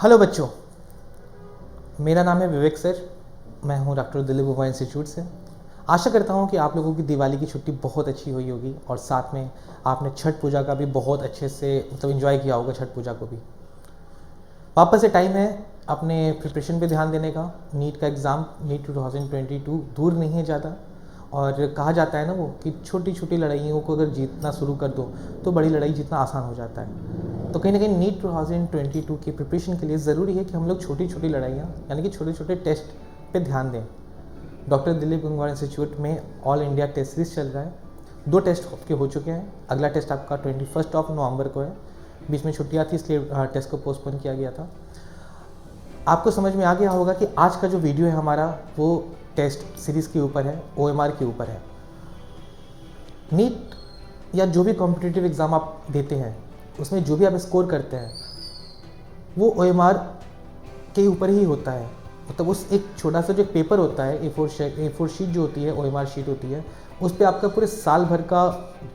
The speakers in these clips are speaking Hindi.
हेलो बच्चों, मेरा नाम है विवेक सर। मैं हूँ डॉक्टर दिलीप बुबा इंस्टीट्यूट से। आशा करता हूँ कि आप लोगों की दिवाली की छुट्टी बहुत अच्छी हुई होगी और साथ में आपने छठ पूजा का भी बहुत अच्छे से एंजॉय किया होगा। छठ पूजा को भी वापस से टाइम है अपने प्रिपरेशन पे ध्यान देने का। नीट का एग्ज़ाम, नीट 2022 दूर नहीं है ज़्यादा। और कहा जाता है ना वो कि छोटी छोटी लड़ाइयों को अगर जीतना शुरू कर दो तो बड़ी लड़ाई जीतना आसान हो जाता है। तो कहीं ना कहीं नीट 2022 की प्रिपरेशन के लिए ज़रूरी है कि हम लोग छोटी छोटी लड़ाइयाँ यानी कि छोटे छोटे टेस्ट पे ध्यान दें। डॉक्टर दिलीप गंगवार इंस्टीट्यूट में ऑल इंडिया टेस्ट सीरीज चल रहा है। 2 टेस्ट आपके हो चुके हैं। अगला टेस्ट आपका 21 नवंबर को है। बीच में छुट्टियाँ थी इसलिए टेस्ट को पोस्टपोन किया गया था। आपको समझ में आ गया होगा कि आज का जो वीडियो है हमारा वो टेस्ट सीरीज़ के ऊपर है, OMR के ऊपर है। नीट या जो भी कॉम्पिटिटिव एग्ज़ाम आप देते हैं उसमें जो भी आप स्कोर करते हैं वो OMR के ऊपर ही होता है। मतलब उस एक छोटा सा जो पेपर होता है A4 शीट जो होती है, OMR शीट होती है, उस पर आपका पूरे साल भर का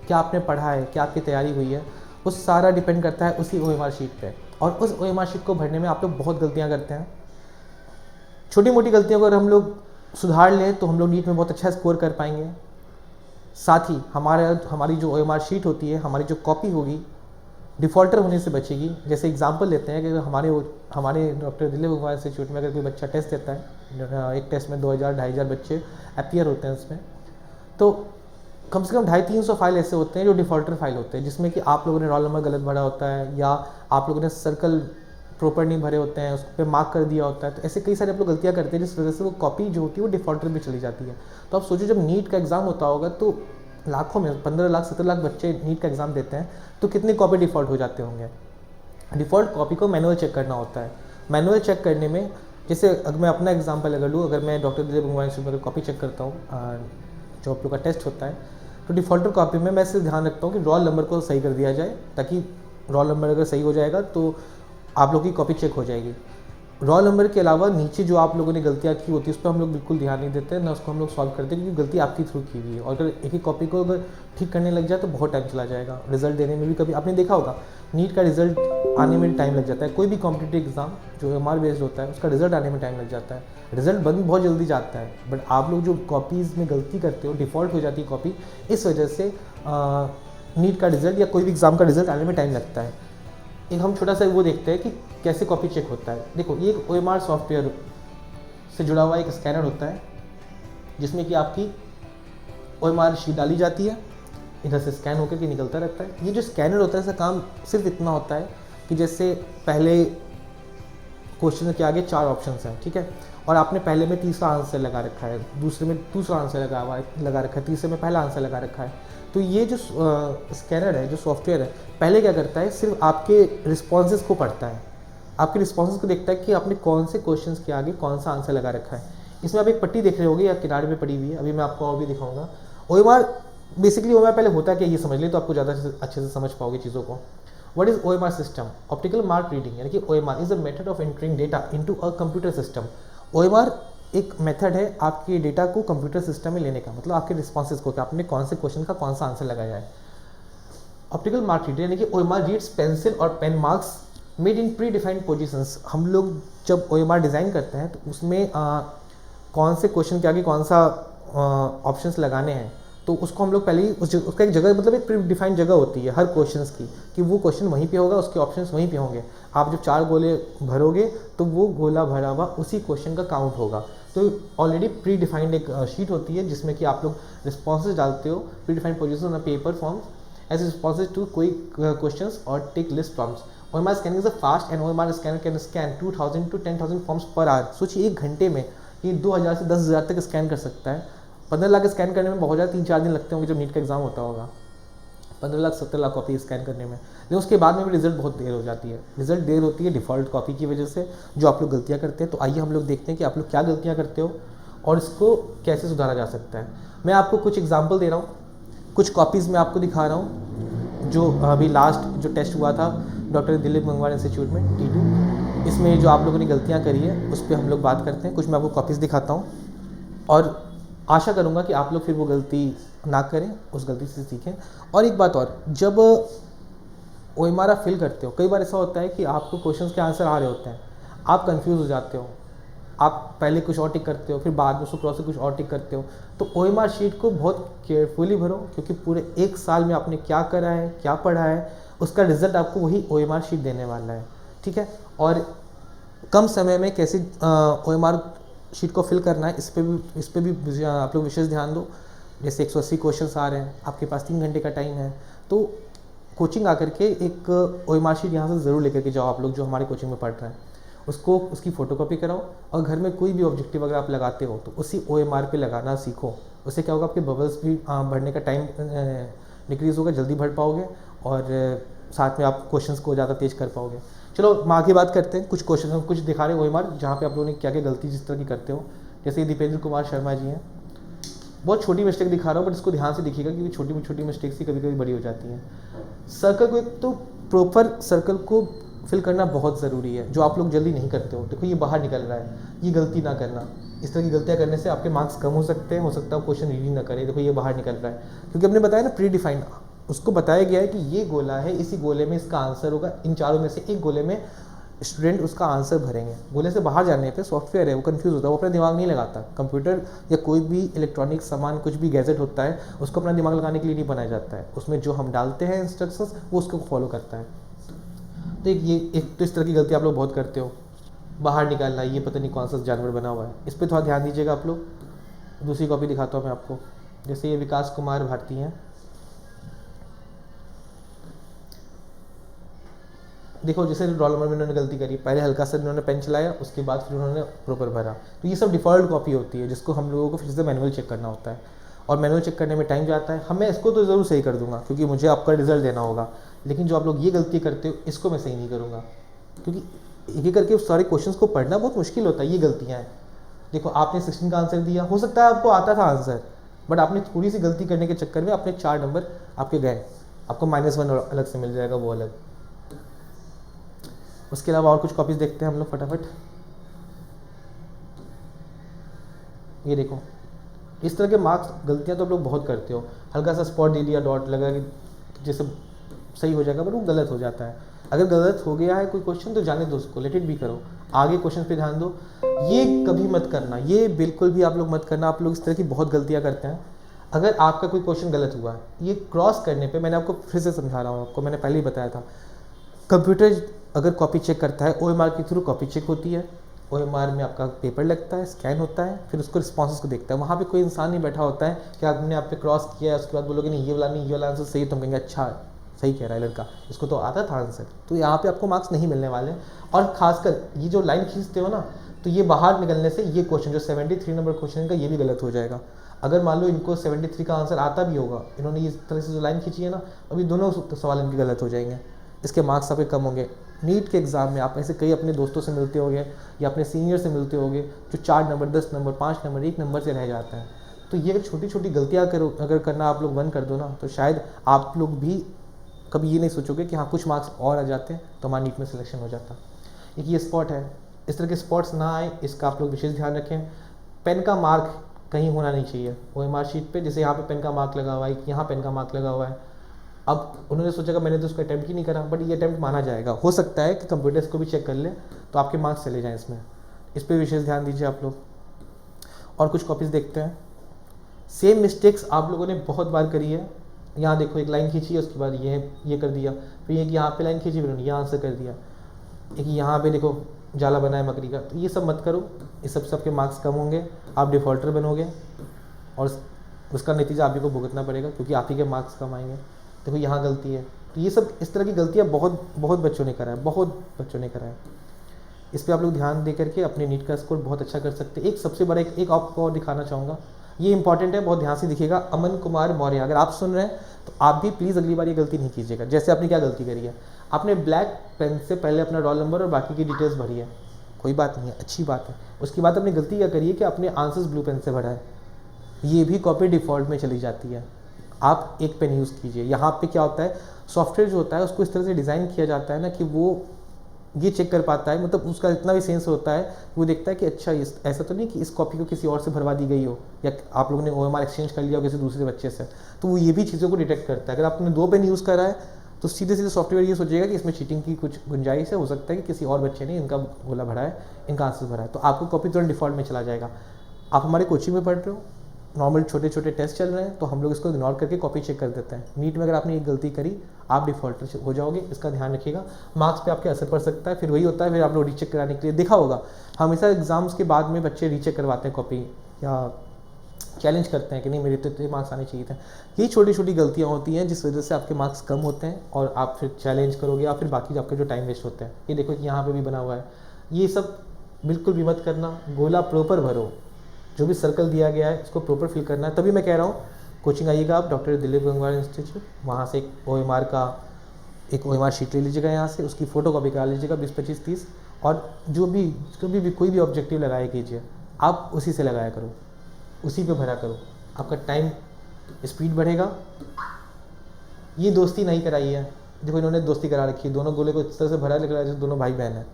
क्या आपने पढ़ा है, क्या आपकी तैयारी हुई है, वो सारा डिपेंड करता है उसी OMR शीट पे। और उस OMR शीट को भरने में आप लोग बहुत गलतियाँ करते हैं। छोटी मोटी गलतियों को अगर हम लोग सुधार लें तो हम लोग नीट में बहुत अच्छा स्कोर कर पाएंगे। साथ ही हमारी जो OMR शीट होती है, हमारी जो कॉपी होगी, डिफ़ॉल्टर होने से बचेगी। जैसे एग्जांपल लेते हैं कि हमारे डॉक्टर दिलीप गंगवार इंस्टीट्यूट में अगर कोई बच्चा टेस्ट देता है, एक टेस्ट में 2000-2500 बच्चे अपीयर होते हैं उसमें, तो कम से कम 250-300 फाइल ऐसे होते हैं जो डिफ़ॉल्टर फाइल होते हैं, जिसमें कि आप लोगों ने रोल नंबर गलत भरा होता है या आप लोगों ने सर्कल प्रॉपर नहीं भरे होते हैं, उस पर मार्क कर दिया होता है। तो ऐसे कई सारे आप लोग गलतियाँ करते हैं जिस वजह से वो कॉपी जो होती है वो डिफ़ॉल्टर में चली जाती है। तो आप सोचो जब नीट का एग्ज़ाम होता होगा तो लाखों में 15 लाख 17 लाख बच्चे नीट का एग्ज़ाम देते हैं, तो कितनी कॉपी डिफ़ॉल्ट हो जाते होंगे। डिफ़ॉल्ट कॉपी को मैनुअल चेक करना होता है। मैनुअल चेक करने में, जैसे अगर मैं अपना एग्जांपल अगर लूँ, अगर मैं डॉक्टर दिलीप गंगवार इंस्टीट्यूट में कॉपी चेक करता हूँ जो आप लोग का टेस्ट होता है, तो डिफ़ॉल्टर कॉपी में मैं सिर्फ ध्यान रखता हूँ कि रोल नंबर को सही कर दिया जाए, ताकि रोल नंबर अगर सही हो जाएगा तो आप लोग की कॉपी चेक हो जाएगी। रोल नंबर के अलावा नीचे जो आप लोगों ने गलतियाँ की होती है उस पर हम लोग बिल्कुल ध्यान नहीं देते, ना उसको हम लोग सॉल्व करते, क्योंकि गलती आपकी थ्रू की हुई है। और अगर एक ही कॉपी को अगर ठीक करने लग जाए तो बहुत टाइम चला जाएगा। रिजल्ट देने में भी कभी आपने देखा होगा नीट का रिजल्ट आने में टाइम लग जाता है। कोई भी कॉम्पिटिटिव एग्जाम जो OMR बेस्ड होता है उसका रिजल्ट आने में टाइम लग जाता है। रिजल्ट बंद बहुत जल्दी जाता है, बट आप लोग जो कॉपीज़ में गलती करते हो, डिफ़ॉल्ट हो जाती है कॉपी, इस वजह से नीट का रिजल्ट या कोई भी एग्ज़ाम का रिजल्ट आने में टाइम लगता है। एक हम छोटा सा वो देखते हैं कि कैसे कॉपी चेक होता है। देखो, ये एक OMR सॉफ्टवेयर से जुड़ा हुआ एक स्कैनर होता है जिसमें कि आपकी OMR शीट डाली जाती है, इधर से स्कैन होकर के निकलता रहता है। ये जो स्कैनर होता है इसका काम सिर्फ इतना होता है कि जैसे पहले क्वेश्चन के आगे 4 ऑप्शंस हैं, ठीक है, और आपने पहले में तीसरा आंसर लगा रखा है, दूसरे में दूसरा आंसर लगा रखा है, तीसरे में पहला आंसर लगा रखा है। तो ये जो स्कैनर है, जो सॉफ्टवेयर है, पहले क्या करता है, सिर्फ आपके रिस्पॉन्सेज को पढ़ता है, आपके रिस्पॉन्सेज को देखता है कि आपने कौन से क्वेश्चन के आगे कौन सा आंसर लगा रखा है। इसमें आप एक पट्टी देख रहे होगे या किनारे में पड़ी हुई है, अभी मैं आपको और भी दिखाऊंगा। OMR बेसिकली OMR पहले होता क्या, ये समझ लें तो आपको ज़्यादा अच्छे से समझ पाओगे चीज़ों को। What is OMR system? Optical mark reading, यानी कि OMR is a method of entering data into a computer system. OMR एक मेथड है आपके डेटा को कंप्यूटर सिस्टम में लेने का, मतलब आपके रिस्पॉन्सेज को कि आपने कौन से क्वेश्चन का कौन सा आंसर लगाया है। ऑप्टिकल मार्क रीडर यानी कि OMR रीड्स पेंसिल और pen marks made in predefined positions. हम लोग जब OMR डिज़ाइन करते हैं तो उसमें कौन से क्वेश्चन के आगे कौन सा ऑप्शंस लगाने हैं, तो उसको हम लोग पहले ही उसका एक जगह, मतलब एक प्री डिफाइंड जगह होती है हर क्वेश्चंस की, कि वो क्वेश्चन वहीं पे होगा, उसके ऑप्शंस वहीं पे होंगे। आप जब 4 गोले भरोगे तो वो गोला भरा हुआ उसी क्वेश्चन का काउंट होगा। तो ऑलरेडी प्री डिफाइंड एक शीट होती है जिसमें कि आप लोग रिस्पॉन्सेज डालते हो, predefined position on paper forms as responses to कोई क्वेश्चंस और take list prompts. OMR scanning is a fast and OMR scanner can scan 2000 to 10,000 forms per hour. सोचिए एक घंटे में ये 2000 से 10,000 तक स्कैन कर सकता है। 15 लाख स्कैन करने में बहुत ज़्यादा 3-4 दिन लगते होंगे जब नीट का एग्जाम होता होगा, 15 लाख 17 लाख कॉपी स्कैन करने में। लेकिन उसके बाद में भी रिजल्ट बहुत देर हो जाती है। रिजल्ट देर होती है डिफ़ॉल्ट कॉपी की वजह से, जो आप लोग गलतियाँ करते हैं। तो आइए हम लोग देखते हैं कि आप लोग क्या गलतियाँ करते हो और इसको कैसे सुधारा जा सकता है। मैं आपको कुछ एग्जाम्पल दे रहा हूँ, कुछ कॉपीज़ मैं आपको दिखा रहा हूँ जो अभी लास्ट जो टेस्ट हुआ था डॉक्टर दिलीप गंगवार इंस्टीट्यूट में T2, इसमें जो आप लोगों ने गलतियाँ करी है उस पर हम लोग बात करते हैं। कुछ मैं आपको कॉपीज़ दिखाता हूँ और आशा करूँगा कि आप लोग फिर वो गलती ना करें, उस गलती से सीखें। और एक बात और, जब OMR आप फिल करते हो, कई बार ऐसा होता है कि आपको क्वेश्चंस के आंसर आ रहे होते हैं आप कंफ्यूज हो जाते हो, आप पहले कुछ और टिक करते हो, फिर बाद में उसको क्रॉस से कुछ और टिक करते हो। तो ओएमआर शीट को बहुत केयरफुली भरो, क्योंकि पूरे एक साल में आपने क्या करा है, क्या पढ़ा है, उसका रिजल्ट आपको वही ओएमआर शीट देने वाला है। ठीक है, और कम समय में कैसे ओएमआर शीट को फिल करना है, इस पे भी आप लोग विशेष ध्यान दो। जैसे 180 क्वेश्चंस आ रहे हैं, आपके पास 3 घंटे का टाइम है, तो कोचिंग आकर के एक ओएमआर शीट यहाँ से ज़रूर लेकर के जाओ। आप लोग जो हमारे कोचिंग में पढ़ रहे हैं, उसको उसकी फ़ोटोकॉपी कराओ, और घर में कोई भी ऑब्जेक्टिव अगर आप लगाते हो तो उसी ओएमआर पे लगाना सीखो। उससे क्या होगा, आपके बबल्स भी भरने का टाइम डिक्रीज़ होगा, जल्दी भर पाओगे, और साथ में आप क्वेश्चंस को ज़्यादा तेज कर पाओगे। चलो हम आगे बात करते हैं। कुछ क्वेश्चन हम कुछ दिखा रहे हैं ओएमआर, जहाँ पे आप लोगों ने क्या क्या गलती जिस तरह की करते हो। जैसे दीपेंद्र कुमार शर्मा जी हैं, बहुत छोटी मिस्टेक दिखा रहा हूँ, बट इसको ध्यान से दिखिएगा, क्योंकि छोटी छोटी मिस्टेक्स ही कभी कभी बड़ी हो जाती हैं। सर्कल को, एक तो प्रॉपर सर्कल को फिल करना बहुत ज़रूरी है, जो आप लोग जल्दी नहीं करते हो। देखो ये बाहर निकल रहा है, ये गलती ना करना। इस तरह की गलतियाँ करने से आपके मार्क्स कम हो सकते हैं, हो सकता है क्वेश्चन रीडिंग ना करें। देखो ये बाहर निकल रहा है, क्योंकि हमने बताया ना प्री डिफाइंड, उसको बताया गया है कि ये गोला है, इसी गोले में इसका आंसर होगा, इन चारों में से एक गोले में स्टूडेंट उसका आंसर भरेंगे। गोले से बाहर जाने पे सॉफ्टवेयर है वो कंफ्यूज होता है, वो अपना दिमाग नहीं लगाता। कंप्यूटर या कोई भी इलेक्ट्रॉनिक सामान, कुछ भी गैजेट होता है, उसको अपना दिमाग लगाने के लिए नहीं बनाया जाता है। उसमें जो हम डालते हैं इंस्ट्रक्शंस, वो उसको फॉलो करता है। तो एक तो इस तरह की गलती आप लोग बहुत करते हो, बाहर निकालना, ये पता नहीं कौन सा जानवर बना हुआ है, इस पर थोड़ा ध्यान दीजिएगा आप लोग। दूसरी कॉपी दिखाता हूँ मैं आपको। जैसे ये विकास कुमार भारती हैं, देखो जैसे रोल नंबर में इन्होंने गलती करी, पहले हल्का सा इन्होंने पेन चलाया, उसके बाद फिर उन्होंने प्रॉपर भरा। तो ये सब डिफ़ॉल्ट कॉपी होती है, जिसको हम लोगों को फिर से मैनुअल चेक करना होता है, और मैनुअल चेक करने में टाइम जाता है। मैं इसको तो ज़रूर सही कर दूंगा, क्योंकि मुझे आपका रिजल्ट देना होगा, लेकिन जो आप लोग ये गलती करते हो, इसको मैं सही नहीं करूँगा, क्योंकि एक एक करके सारे क्वेश्चंस को पढ़ना बहुत मुश्किल होता है। ये गलतियाँ हैं, देखो आपने 16 का आंसर दिया, हो सकता है आपको आता था आंसर, बट आपने थोड़ी सी गलती करने के चक्कर में अपने 4 नंबर आपके गए, आपको -1 अलग से मिल जाएगा, वो अलग। उसके अलावा और कुछ कॉपीज देखते हैं हम लोग फटाफट। ये देखो, इस तरह के मार्क्स गलतियां तो आप लोग बहुत करते हो। हल्का सा स्पॉट दे दिया, डॉट लगा कि जैसे सही हो जाएगा, बट वो गलत हो जाता है। अगर गलत हो गया है कोई क्वेश्चन, तो जाने दो उसको, लेट इट भी करो, आगे क्वेश्चन पे ध्यान दो। ये कभी मत करना, ये बिल्कुल भी आप लोग मत करना। आप लोग इस तरह की बहुत गलतियाँ करते हैं। अगर आपका कोई क्वेश्चन गलत हुआ है, ये क्रॉस करने पे, मैंने आपको फिर से समझा रहा हूँ, आपको मैंने पहले ही बताया था, कंप्यूटर अगर कॉपी चेक करता है, ओएमआर के थ्रू कॉपी चेक होती है, ओएमआर में आपका पेपर लगता है, स्कैन होता है, फिर उसको रिस्पॉन्सेस को देखता है। वहाँ पे कोई इंसान नहीं बैठा होता है कि आपने आप पे क्रॉस किया है, उसके बाद बोलोगे नहीं ये वाला नहीं, ये वाला आंसर सही है, तो हम कहेंगे अच्छा सही कह रहा है लड़का, इसको तो आता था आंसर। तो यहाँ पे आपको मार्क्स नहीं मिलने वाले। और खासकर ये जो लाइन खींचते हो ना, तो ये बाहर निकलने से ये क्वेश्चन जो 73 नंबर क्वेश्चन का, ये भी गलत हो जाएगा। अगर मान लो इनको 73 का आंसर आता भी होगा, इन्होंने इस तरह से जो लाइन खींची है ना, अभी दोनों सवाल इनके गलत हो जाएंगे, इसके मार्क्स आपके कम होंगे। नीट के एग्ज़ाम में आप ऐसे कई अपने दोस्तों से मिलते होंगे या अपने सीनियर से मिलते होंगे, जो 4 नंबर, 10 नंबर, 5 नंबर, 1 नंबर से रह जाता है। तो ये अगर छोटी छोटी गलतियाँ अगर करना आप लोग बंद कर दो ना, तो शायद आप लोग भी कभी ये नहीं सोचोगे कि हाँ कुछ मार्क्स और आ जाते हैं तो हमारा नीट में सिलेक्शन हो जाता। एक ये स्पॉट है, इस तरह के स्पॉट्स ना आए, इसका आप लोग विशेष ध्यान रखें। पेन का मार्क कहीं होना नहीं चाहिए ओएमआर शीट पे। जैसे यहाँ पे पेन का मार्क लगा हुआ है, यहाँ पेन का मार्क लगा हुआ है। अब उन्होंने सोचा कि मैंने तो उसको अटैम्प्ट ही नहीं करा, बट ये अटैम्प्ट माना जाएगा। हो सकता है कि कंप्यूटर्स को भी चेक कर ले तो आपके मार्क्स चले जाएँ इसमें, इस पर विशेष ध्यान दीजिए आप लोग। और कुछ कॉपीज़ देखते हैं। सेम मिस्टेक्स आप लोगों ने बहुत बार करी है। यहाँ देखो, एक लाइन खींची है, उसके बाद ये कर दिया, फिर एक यहाँ पे लाइन खींची, फिर ये आंसर कर दिया। एक यहाँ पे देखो जाला बना है मकड़ी का। तो ये सब मत करो, इस सब सबके मार्क्स कम होंगे, आप डिफ़ॉल्टर बनोगे और उसका नतीजा आप ही को भुगतना पड़ेगा, क्योंकि आप ही के मार्क्स कम आएंगे। देखो यहाँ गलती है। तो ये सब इस तरह की गलतियाँ बहुत बच्चों ने करा है, बहुत बच्चों ने करा है। इस पर आप लोग ध्यान दे करके अपने नीट का स्कोर बहुत अच्छा कर सकते हैं। एक सबसे बड़ा एक आपको और दिखाना चाहूँगा, ये इंपॉर्टेंट है, बहुत ध्यान से दिखिएगा। अमन कुमार मौर्य, अगर आप सुन रहे हैं तो आप भी प्लीज़ अगली बार ये गलती नहीं कीजिएगा। जैसे आपने क्या गलती करी है, आपने ब्लैक पेन से पहले अपना रोल नंबर और बाकी की डिटेल्स भरी है, कोई बात नहीं है, अच्छी बात है। उसके बाद अपनी गलती क्या करी है कि आपने आंसर्स ब्लू पेन से भरा है, ये भी कॉपी डिफ़ॉल्ट में चली जाती है। आप एक पेन यूज़ कीजिए। यहाँ पे क्या होता है, सॉफ्टवेयर जो होता है उसको इस तरह से डिज़ाइन किया जाता है ना कि वो ये चेक कर पाता है, मतलब उसका इतना भी सेंस होता है, वो देखता है कि अच्छा ऐसा तो नहीं कि इस कॉपी को किसी और से भरवा दी गई हो, या आप लोगों ने ओएमआर एक्सचेंज कर लिया हो किसी दूसरे बच्चे से। तो वो ये भी चीज़ों को डिटेक्ट करता है। अगर आपने 2 पेन यूज़ करा है तो सीधे सीधे सॉफ्टवेयर ये सोचेगा कि इसमें चीटिंग की कुछ गुंजाइश है, हो सकता है कि किसी और बच्चे ने इनका गोला भरा है, इनका आंसर भरा है, तो आपको कॉपी तुरंत डिफ़ॉल्ट में चला जाएगा। आप हमारे कोचिंग में पढ़ रहे हो, नॉर्मल छोटे छोटे टेस्ट चल रहे हैं, तो हम लोग इसको इग्नोर करके कॉपी चेक कर देते हैं। नीट में अगर आपने एक गलती करी, आप डिफ़ॉल्टर हो जाओगे, इसका ध्यान रखिएगा। मार्क्स पे आपके असर पड़ सकता है, फिर वही होता है, फिर आप लोग रीचेक कराने के लिए देखा होगा हमेशा एग्जाम्स के बाद में बच्चे रीचेक करवाते हैं कॉपी, या चैलेंज करते हैं कि नहीं मेरे तो इतने मार्क्स आने चाहिए थे। यही छोटी छोटी गलतियाँ होती हैं जिस वजह से आपके मार्क्स कम होते हैं और आप फिर चैलेंज करोगे या फिर बाकी आपका जो टाइम वेस्ट होता है। ये देखो कि यहाँ पे भी बना हुआ है, ये सब बिल्कुल भी मत करना। गोला प्रॉपर भरो, जो भी सर्कल दिया गया है उसको प्रॉपर फिल करना है। तभी मैं कह रहा हूँ कोचिंग आइएगा आप, डॉक्टर दिलीप गंगवार इंस्टीट्यूट, वहाँ से एक OMR का एक OMR शीट ले लीजिएगा, यहाँ से उसकी फ़ोटो कॉपी करा लीजिएगा 20, 25, 30, और जो भी कोई भी ऑब्जेक्टिव लगाया कीजिए, आप उसी से लगाया करो, उसी पे भरा करो, आपका टाइम स्पीड बढ़ेगा। ये दोस्ती नहीं कराई है, देखो इन्होंने दोस्ती करा रखी है, दोनों गोले को इस तरह से भरा लग रहा है जैसे दोनों भाई बहन हैं।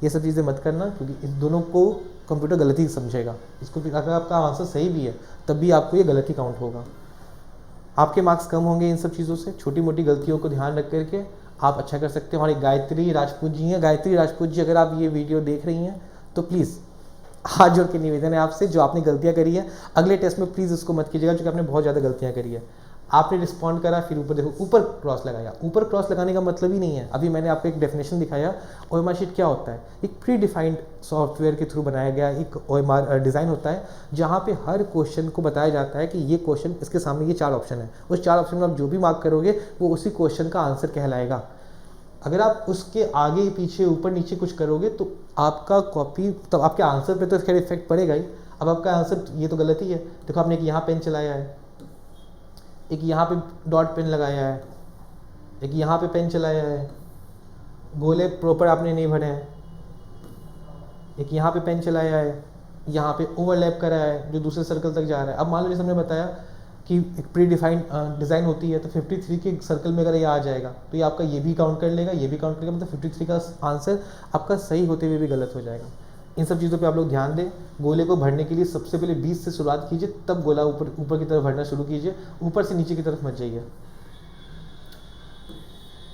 ये सब चीज़ें मत करना, क्योंकि इस दोनों को कंप्यूटर गलती समझेगा। इसको अगर आपका आंसर सही भी है तब भी आपको ये गलती काउंट होगा, आपके मार्क्स कम होंगे इन सब चीज़ों से। छोटी मोटी गलतियों को ध्यान रख करके आप अच्छा कर सकते हैं। हमारी गायत्री राजपूत जी हैं, गायत्री राजपूत जी अगर आप ये वीडियो देख रही हैं तो प्लीज़ हाथ जोड़ के निवेदन है आपसे, जो आपने गलतियां करी है अगले टेस्ट में प्लीज़ उसको मत कीजिएगा, क्योंकि आपने बहुत ज़्यादा गलतियां करी है। आपने रिस्पॉन्ड करा, फिर ऊपर देखो ऊपर क्रॉस लगाया। ऊपर क्रॉस लगाने का मतलब ही नहीं है, अभी मैंने आपको एक डेफिनेशन दिखाया। OMR शीट क्या होता है, एक प्री डिफाइंड सॉफ्टवेयर के थ्रू बनाया गया एक OMR डिज़ाइन होता है, जहाँ पे हर क्वेश्चन को बताया जाता है कि ये क्वेश्चन, इसके सामने ये 4 ऑप्शन है, उस 4 ऑप्शन में आप जो भी मार्क करोगे वो उसी क्वेश्चन का आंसर कहलाएगा। अगर आप उसके आगे पीछे ऊपर नीचे कुछ करोगे तो आपका कॉपी, तब आपके आंसर पे तो खैर इफेक्ट पड़ेगा ही। अब आपका आंसर ये तो गलत ही है। देखो आपने एक यहाँ पेन चलाया है, एक यहाँ पे डॉट पेन लगाया है, एक यहाँ पे पेन चलाया है, गोले प्रॉपर आपने नहीं भरे हैं, एक यहाँ पे पेन चलाया है, यहाँ पे ओवरलैप करा है जो दूसरे सर्कल तक जा रहा है। अब मान लो जैसे हमने बताया कि एक प्री डिफाइंड डिज़ाइन होती है, तो 53 के सर्कल में अगर ये आ जाएगा तो ये आपका ये भी काउंट कर लेगा, ये भी काउंट करेगा, मतलब 53 का आंसर आपका सही होते हुए भी गलत हो जाएगा। इन सब चीज़ों पे आप लोग ध्यान दें। गोले को भरने के लिए सबसे पहले 20 से शुरुआत कीजिए, तब गोला ऊपर की तरफ भरना शुरू कीजिए, ऊपर से नीचे की तरफ मत जाइए।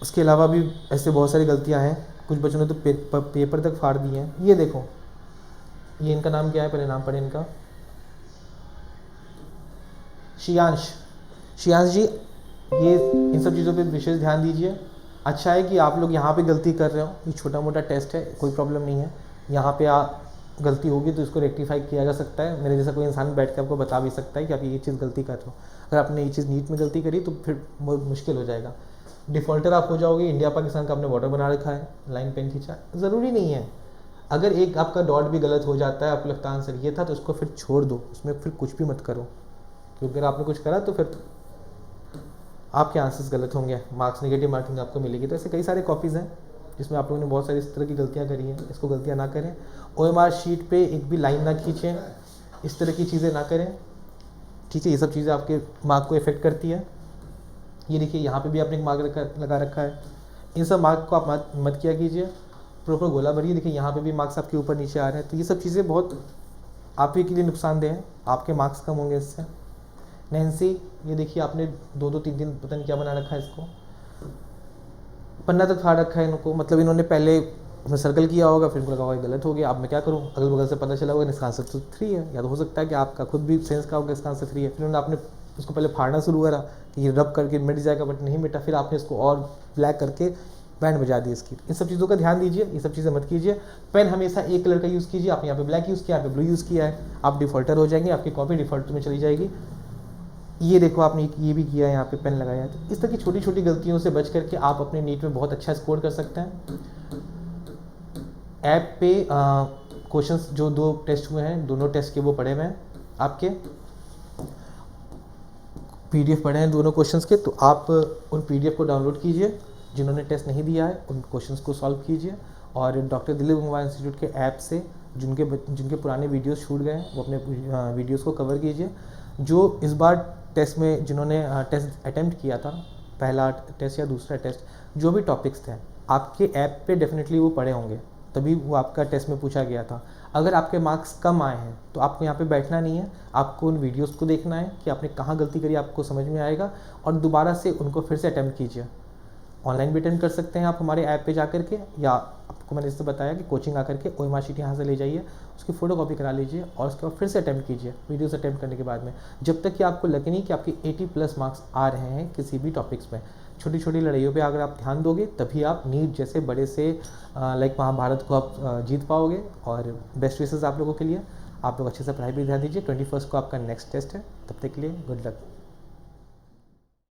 उसके अलावा भी ऐसे बहुत सारी गलतियाँ हैं, कुछ बच्चों ने तो पेपर तक फाड़ दिए हैं। ये देखो, ये इनका नाम क्या है, पहले नाम पढ़े इनका, शियांश जी। ये इन सब चीज़ों पे विशेष ध्यान दीजिए। अच्छा है कि आप लोग यहाँ पे गलती कर रहे हो, ये छोटा मोटा टेस्ट है, कोई प्रॉब्लम नहीं है। यहाँ पे गलती होगी तो इसको रेक्टिफाई किया जा सकता है। मेरे जैसा कोई इंसान बैठ के आपको बता भी सकता है कि आप ये चीज़ गलती कर रहे हो। अगर आपने ये चीज़ नीट में गलती करी तो फिर बहुत मुश्किल हो जाएगा, डिफ़ॉल्टर आप हो जाओगे। इंडिया पाकिस्तान का आपने बॉर्डर बना रखा है, लाइन पेन खींचा, ज़रूरी नहीं है। अगर एक आपका डॉट भी गलत हो जाता है, आपको लगता है आंसर ये था, तो उसको फिर छोड़ दो, उसमें फिर कुछ भी मत करो, क्योंकि अगर आपने कुछ करा तो फिर आपके आंसर्स गलत होंगे, मार्क्स नेगेटिव मार्किंग आपको मिलेगी। तो ऐसे कई सारे कॉपीज़ हैं जिसमें आप लोगों ने बहुत सारी इस तरह की गलतियां करी हैं, इसको गलतियां ना करें। OMR शीट पे एक भी लाइन ना खींचें, इस तरह की चीज़ें ना करें, ठीक है। ये सब चीज़ें आपके मार्क को इफेक्ट करती है। ये देखिए यहाँ पे भी आपने एक मार्क लगा रखा है, इन सब मार्क को आप मत किया कीजिए, प्रॉपर गोला भरिए। देखिए यहाँ पे भी मार्क्स आपके ऊपर नीचे आ रहे हैं, तो ये सब चीज़ें बहुत आप ही के लिए नुकसानदेह हैं, आपके मार्क्स कम होंगे इससे। नैन्सी, ये देखिए आपने 2-2, 3-3 पता नहीं क्या बना रखा है, इसको पन्ना तक फाड़ रखा है इनको, मतलब इन्होंने पहले उसमें सर्कल किया होगा, फिर इनको लगा होगा गलत हो गया। अब मैं क्या करूँ, अगल बगल से पता चला होगा इसका आंसर तो 3 है, या तो हो सकता है कि आपका खुद भी सेंस का होगा इसका आंसर 3 है। फिर उन्होंने आपने उसको पहले फाड़ना शुरू करा कि ये रब करके मिट जाएगा, बट नहीं मिटा, फिर आपने इसको और ब्लैक करके बैंड बजा दी इसकी। इन सब चीज़ों का ध्यान दीजिए, ये सब चीज़ें मत कीजिए। पेन हमेशा एक कलर का यूज़ कीजिए। आपने यहाँ पे ब्लैक यूज़ किया, यहाँ पे ब्लू यूज़ किया है, आप डिफ़ॉल्टर हो जाएंगे, आपकी कॉपी डिफ़ॉल्ट में चली जाएगी। ये देखो आपने ये भी किया है, यहाँ पे पेन लगाया है। तो इस तरह की छोटी छोटी गलतियों से बच करके आप अपने नीट में बहुत अच्छा स्कोर कर सकते हैं। ऐप पे क्वेश्चंस जो 2 टेस्ट हुए हैं, दोनों टेस्ट के वो पढ़े हुए हैं, आपके PDF पढ़े हैं दोनों क्वेश्चंस के, तो आप उन PDF को डाउनलोड कीजिए। जिन्होंने टेस्ट नहीं दिया है उन क्वेश्चंस को सॉल्व कीजिए, और डॉक्टर दिलीप गंगवार इंस्टीट्यूट के ऐप से जिनके पुराने वीडियोस छूट गए हैं वो अपने वीडियोस को कवर कीजिए। जो इस बार टेस्ट में जिन्होंने टेस्ट अटेम्प्ट किया था, पहला टेस्ट या दूसरा टेस्ट, जो भी टॉपिक्स थे आपके ऐप पे डेफिनेटली वो पढ़े होंगे, तभी वो आपका टेस्ट में पूछा गया था। अगर आपके मार्क्स कम आए हैं तो आपको यहाँ पे बैठना नहीं है, आपको उन वीडियोस को देखना है कि आपने कहाँ गलती करी, आपको समझ में आएगा, और दोबारा से उनको फिर से अटेम्प्ट कीजिए। ऑनलाइन भी अटेंड कर सकते हैं आप हमारे ऐप पे जा करके, या आपको मैंने इससे बताया कि कोचिंग आकर के OMR शीट यहाँ से ले जाइए, उसकी फ़ोटो कॉपी करा लीजिए और उसके बाद फिर से अटैम्प्ट कीजिए वीडियोस अटैम्प्ट करने के बाद में, जब तक कि आपको लगे नहीं कि आपके 80+ मार्क्स आ रहे हैं किसी भी टॉपिक्स में। छोटी छोटी लड़ाइयों पे अगर आप ध्यान दोगे तभी आप नीट जैसे बड़े से लाइक महाभारत को आप जीत पाओगे। और बेस्ट विशेस आप लोगों के लिए, आप लोग अच्छे से पढ़ाई भी ध्यान दीजिए। 21 को आपका नेक्स्ट टेस्ट है, तब तक के लिए गुड लक।